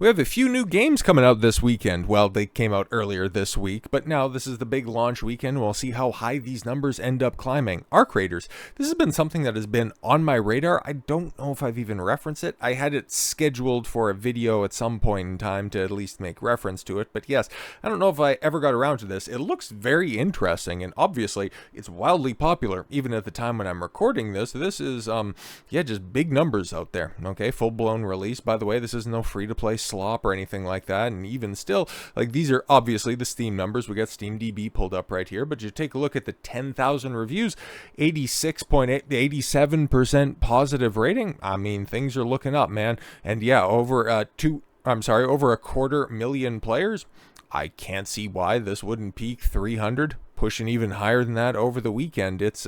We have a few new games coming out this weekend. Well, they came out earlier this week, but now this is the big launch weekend. We'll see how high these numbers end up climbing. Arc Raiders. This has been something that has been on my radar. I don't know if I've even referenced it. I had it scheduled for a video at some point in time to at least make reference to it, but yes, I don't know if I ever got around to this. It looks very interesting, and obviously it's wildly popular, even at the time when I'm recording this. This is, just big numbers out there, okay? Full-blown release. By the way, this is no free-to-play slop or anything like that, and even still, like, these are obviously the Steam numbers. We got SteamDB pulled up right here, but you take a look at the 10,000 reviews, 86.8, 87% positive rating. I mean, things are looking up, man. And yeah, over a 250,000 players. I can't see why this wouldn't peak 300. Pushing even higher than that over the weekend. It's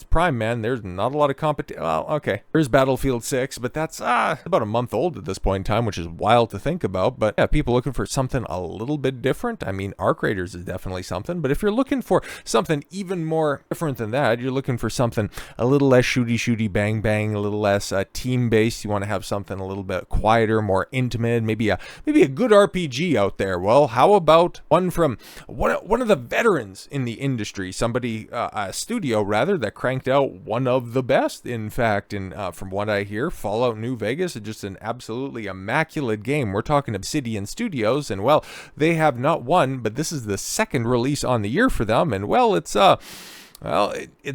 prime, man. There's not a lot of competition. Well, okay. There's Battlefield 6, but that's about a month old at this point in time, which is wild to think about. But yeah, people looking for something a little bit different. I mean, Arc Raiders is definitely something. But if you're looking for something even more different than that, you're looking for something a little less shooty bang bang, a little less team-based. You want to have something a little bit quieter, more intimate, maybe a good RPG out there. Well, how about one from one of the veterans in the industry, somebody, a studio rather, that cranked out one of the best, in fact, and from what I hear, Fallout New Vegas is just an absolutely immaculate game. We're talking Obsidian Studios, and well, they have not one, but this is the second release on the year for them, and well, it's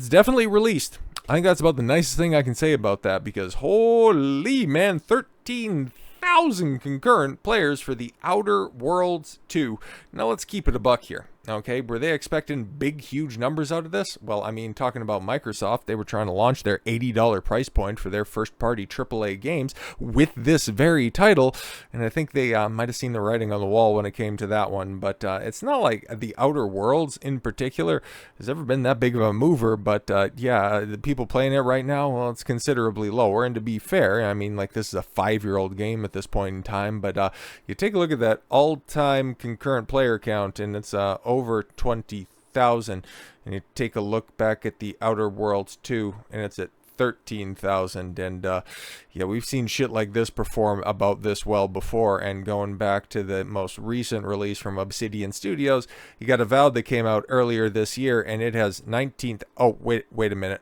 definitely released. I think that's about the nicest thing I can say about that, because holy man, 13,000 concurrent players for the Outer Worlds 2. Now let's keep it a buck here. Okay, were they expecting big, huge numbers out of this? Well, I mean, talking about Microsoft, they were trying to launch their $80 price point for their first-party AAA games with this very title, and I think they might have seen the writing on the wall when it came to that one, but it's not like the Outer Worlds in particular has ever been that big of a mover, but yeah, the people playing it right now, well, it's considerably lower, and to be fair, I mean, like, this is a 5-year-old game at this point in time, but you take a look at that all-time concurrent player count, and it's over 20,000, and you take a look back at the Outer Worlds 2, and it's at 13,000, and yeah, we've seen shit like this perform about this well before. And going back to the most recent release from Obsidian Studios, you got Avowed that came out earlier this year, and it has 19th. Oh, wait a minute.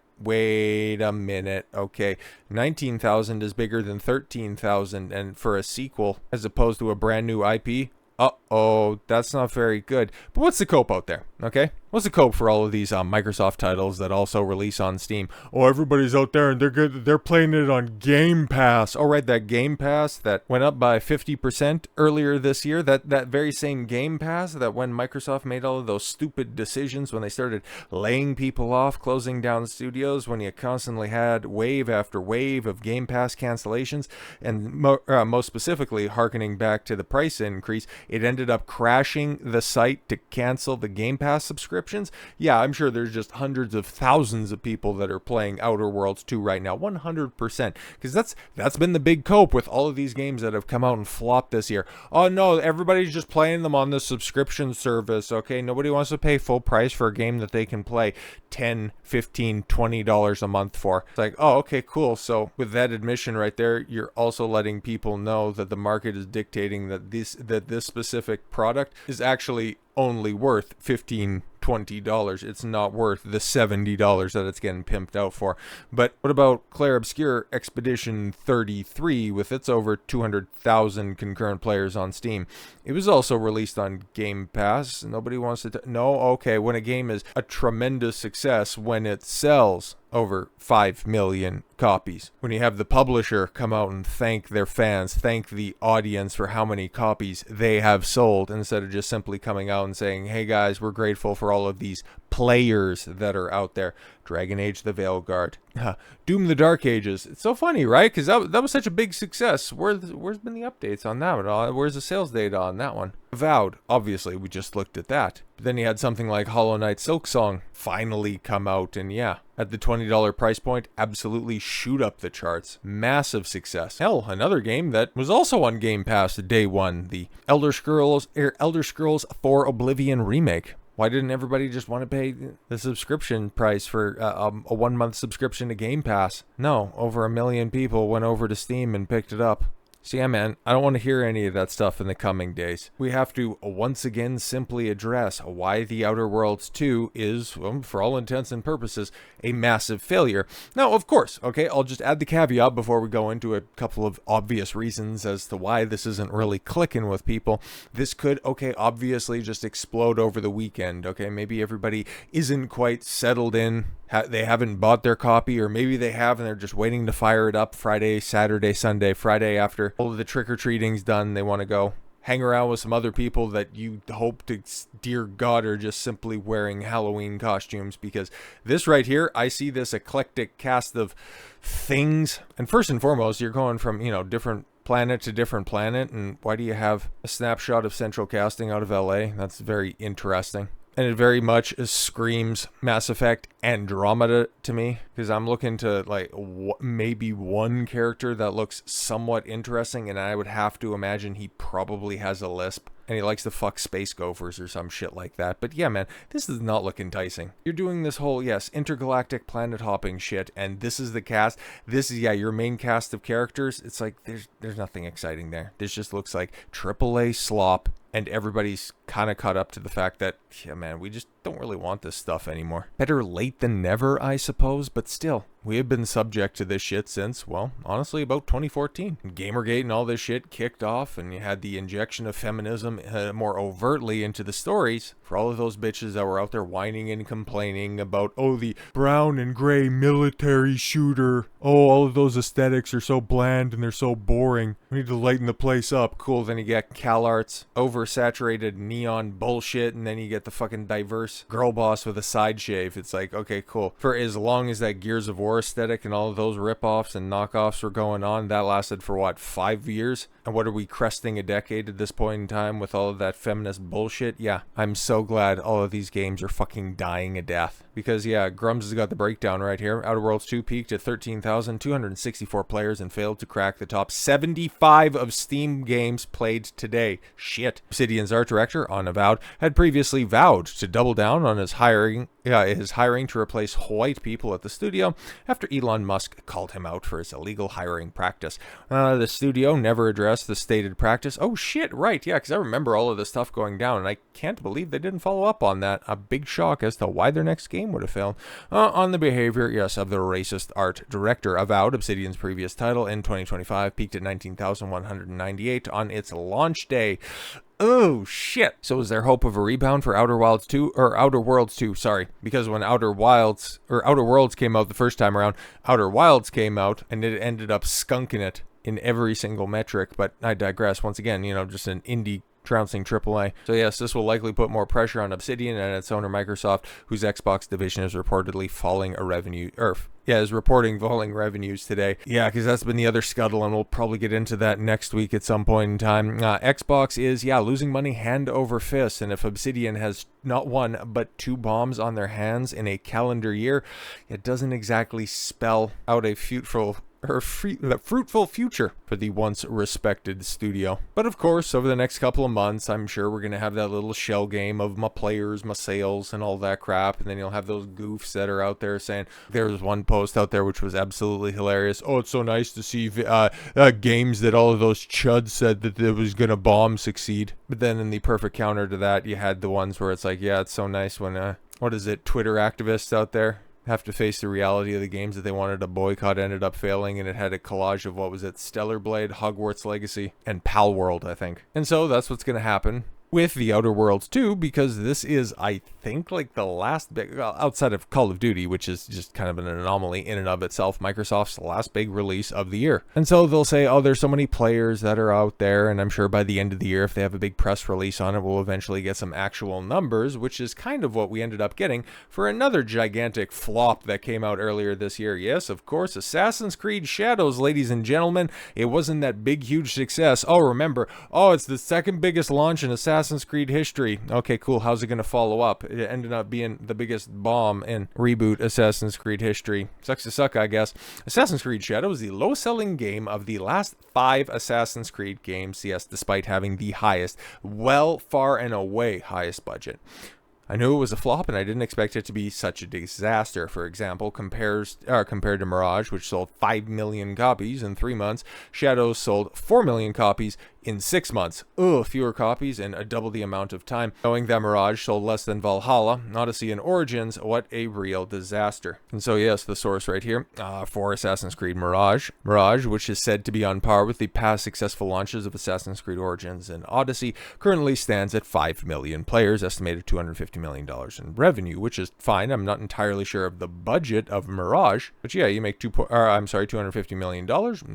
Okay, 19,000 is bigger than 13,000, and for a sequel as opposed to a brand new IP. Uh-oh, that's not very good. But what's the cope out there, okay? What's the cope for all of these Microsoft titles that also release on Steam? Oh, everybody's out there and they're playing it on Game Pass. Oh, right, that Game Pass that went up by 50% earlier this year. That very same Game Pass that when Microsoft made all of those stupid decisions, when they started laying people off, closing down studios, when you constantly had wave after wave of Game Pass cancellations, and most specifically, harkening back to the price increase, it ended up crashing the site to cancel the Game Pass subscriptions. Yeah, I'm sure there's just hundreds of thousands of people that are playing Outer Worlds 2 right now, 100%, because that's been the big cope with all of these games that have come out and flopped this year. Oh no, everybody's just playing them on the subscription service, okay? Nobody wants to pay full price for a game that they can play $10, $15, $20 a month for. It's like, oh, okay, cool. So with that admission right there, you're also letting people know that the market is dictating that this specific product is actually only worth $15, $20. It's not worth the $70 that it's getting pimped out for. But what about Claire Obscure Expedition 33 with its over 200,000 concurrent players on Steam? It was also released on Game Pass. Nobody wants to... No? Okay, when a game is a tremendous success, when it sells over 5 million copies. When you have the publisher come out and thank their fans, thank the audience for how many copies they have sold, instead of just simply coming out and saying, hey guys, we're grateful for all of these players that are out there. Dragon Age the Veilguard, Doom the Dark Ages. It's so funny, right? Because that was such a big success. Where's been the updates on that? Where's the sales data on that one? Avowed, obviously, we just looked at that. But then you had something like Hollow Knight Silksong finally come out, and yeah, at the $20 price point, absolutely shoot up the charts. Massive success. Hell, another game that was also on Game Pass day one, the Elder Scrolls 4 Oblivion remake. Why didn't everybody just want to pay the subscription price for a 1-month subscription to Game Pass? No, over 1 million people went over to Steam and picked it up. So yeah, man, I don't want to hear any of that stuff in the coming days. We have to once again simply address why The Outer Worlds 2 is, well, for all intents and purposes, a massive failure. Now, of course, okay, I'll just add the caveat before we go into a couple of obvious reasons as to why this isn't really clicking with people. This could, okay, obviously just explode over the weekend, okay? Maybe everybody isn't quite settled in. They haven't bought their copy, or maybe they have and they're just waiting to fire it up Friday, Saturday, Sunday, Friday after all of the trick-or-treating's done. They want to go hang around with some other people that you hope to, dear God, are just simply wearing Halloween costumes, because this right here, I see this eclectic cast of things. And first and foremost, you're going from, you know, different planet to different planet. And why do you have a snapshot of central casting out of LA? That's very interesting. And it very much screams Mass Effect Andromeda to me, because I'm looking to, like, maybe one character that looks somewhat interesting, and I would have to imagine he probably has a lisp, and he likes to fuck space gophers or some shit like that. But yeah, man, this does not look enticing. You're doing this whole, yes, intergalactic planet hopping shit, and this is the cast. This is, yeah, your main cast of characters. It's like, there's nothing exciting there. This just looks like AAA slop. And everybody's kind of caught up to the fact that, yeah, man, we just don't really want this stuff anymore. Better late than never, I suppose, but still, we have been subject to this shit since, well, honestly, about 2014. Gamergate and all this shit kicked off, and you had the injection of feminism more overtly into the stories for all of those bitches that were out there whining and complaining about, oh, the brown and gray military shooter. Oh, all of those aesthetics are so bland and they're so boring. We need to lighten the place up. Cool, then you get CalArts oversaturated neon bullshit, and then you get the fucking diverse girl boss with a side shave. It's like, okay, cool. For as long as that Gears of War aesthetic and all of those ripoffs and knockoffs were going on, that lasted for what, 5 years? And what are we, cresting a decade at this point in time with all of that feminist bullshit? Yeah, I'm so glad all of these games are fucking dying a death. Because yeah, Grums has got the breakdown right here. Outer Worlds 2 peaked at 13,264 players and failed to crack the top 75 of Steam games played today. Shit. Obsidian's art director on Avowed had previously vowed to double down on his hiring to replace white people at the studio after Elon Musk called him out for his illegal hiring practice. The studio never addressed the stated practice. Oh shit, right, yeah, because I remember all of this stuff going down, and I can't believe they didn't follow up on that. A big shock as to why their next game would have failed. On the behavior, yes, of the racist art director. Avowed, Obsidian's previous title in 2025, peaked at 19,198 on its launch day. Oh shit. So is there hope of a rebound for Outer Worlds 2, sorry, because when Outer Worlds came out the first time around, Outer Wilds came out and it ended up skunking it in every single metric. But I digress. Once again, you know, just an indie trouncing AAA. So yes, this will likely put more pressure on Obsidian and its owner Microsoft, whose Xbox division is reportedly reporting falling revenues today. Yeah, because that's been the other scuttle, and we'll probably get into that next week at some point in time. Xbox is, yeah, losing money hand over fist, and if Obsidian has not one, but 2 bombs on their hands in a calendar year, it doesn't exactly spell out a fruitful future for the once respected studio. But of course, over the next couple of months, I'm sure we're going to have that little shell game of my players, my sales, and all that crap. And then you'll have those goofs that are out there saying, there was one post out there which was absolutely hilarious. Oh, it's so nice to see games that all of those chuds said that it was going to bomb succeed. But then in the perfect counter to that, you had the ones where it's like, yeah, it's so nice when, Twitter activists out there have to face the reality of the games that they wanted to boycott ended up failing, and it had a collage of, what was it, Stellar Blade, Hogwarts Legacy, and Pal World, I think. And so that's what's going to happen with The Outer Worlds 2, because this is, I think, like the last big, well, outside of Call of Duty, which is just kind of an anomaly in and of itself, Microsoft's last big release of the year. And so they'll say, oh, there's so many players that are out there, and I'm sure by the end of the year, if they have a big press release on it, we'll eventually get some actual numbers, which is kind of what we ended up getting for another gigantic flop that came out earlier this year. Yes, of course, Assassin's Creed Shadows, ladies and gentlemen. It wasn't that big, huge success. Oh, remember, it's the second biggest launch in Assassin's Creed history. Okay, cool. How's it going to follow up? It ended up being the biggest bomb in reboot Assassin's Creed history. Sucks to suck, I guess. Assassin's Creed Shadow is the lowest-selling game of the last 5 Assassin's Creed games. Yes, despite having the highest, well, far and away highest budget. I knew it was a flop, and I didn't expect it to be such a disaster. For example, compared to Mirage, which sold 5 million copies in 3 months, Shadows sold 4 million copies in 6 months. Ugh, fewer copies in double the amount of time. Knowing that Mirage sold less than Valhalla, Odyssey, and Origins, what a real disaster. And so yes, the source right here for Assassin's Creed Mirage, which is said to be on par with the past successful launches of Assassin's Creed Origins and Odyssey, currently stands at 5 million players, estimated $250 million in revenue, which is fine. I'm not entirely sure of the budget of Mirage, but yeah, you make $250 million.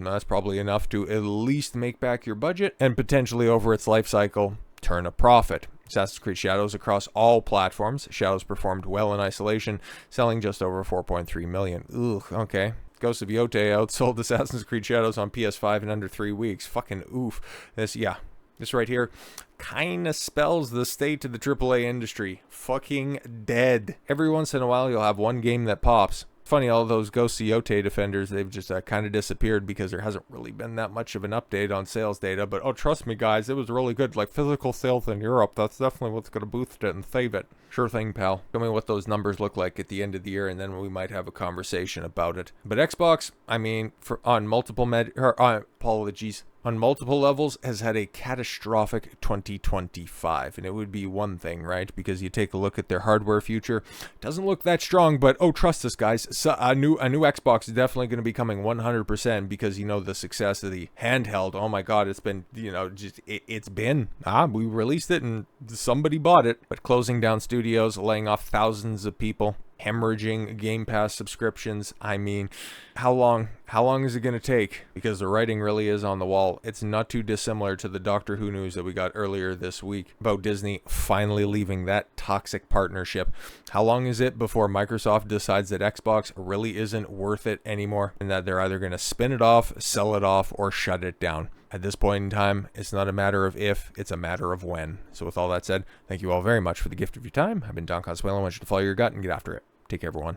That's probably enough to at least make back your budget and potentially over its life cycle turn a profit. Assassin's Creed Shadows across all platforms. Shadows performed well in isolation, selling just over 4.3 million. Ugh, okay. Ghost of Yote outsold Assassin's Creed Shadows on PS5 in under 3 weeks. Fucking oof. This right here kind of spells the state of the AAA industry. Fucking dead. Every once in a while, you'll have one game that pops. Funny, all those Ghost of Yote defenders, they've just kind of disappeared because there hasn't really been that much of an update on sales data. But oh, trust me, guys, it was really good. Like physical sales in Europe, that's definitely what's going to boost it and save it. Sure thing, pal. Tell me what those numbers look like at the end of the year, and then we might have a conversation about it. But Xbox, I mean, on multiple levels, has had a catastrophic 2025, and it would be one thing, right? Because you take a look at their hardware future, doesn't look that strong, but oh, trust us, guys, so a new Xbox is definitely going to be coming 100% because you know the success of the handheld. Oh my God, it's been we released it and somebody bought it. But closing down studios, laying off thousands of people, hemorrhaging Game Pass subscriptions. I mean, how long is it going to take? Because the writing really is on the wall. It's not too dissimilar to the Doctor Who news that we got earlier this week about Disney finally leaving that toxic partnership. How long is it before Microsoft decides that Xbox really isn't worth it anymore and that they're either going to spin it off, sell it off, or shut it down? At this point in time, it's not a matter of if, it's a matter of when. So with all that said, thank you all very much for the gift of your time. I've been Don Consuelo. I want you to follow your gut and get after it. Take care, everyone.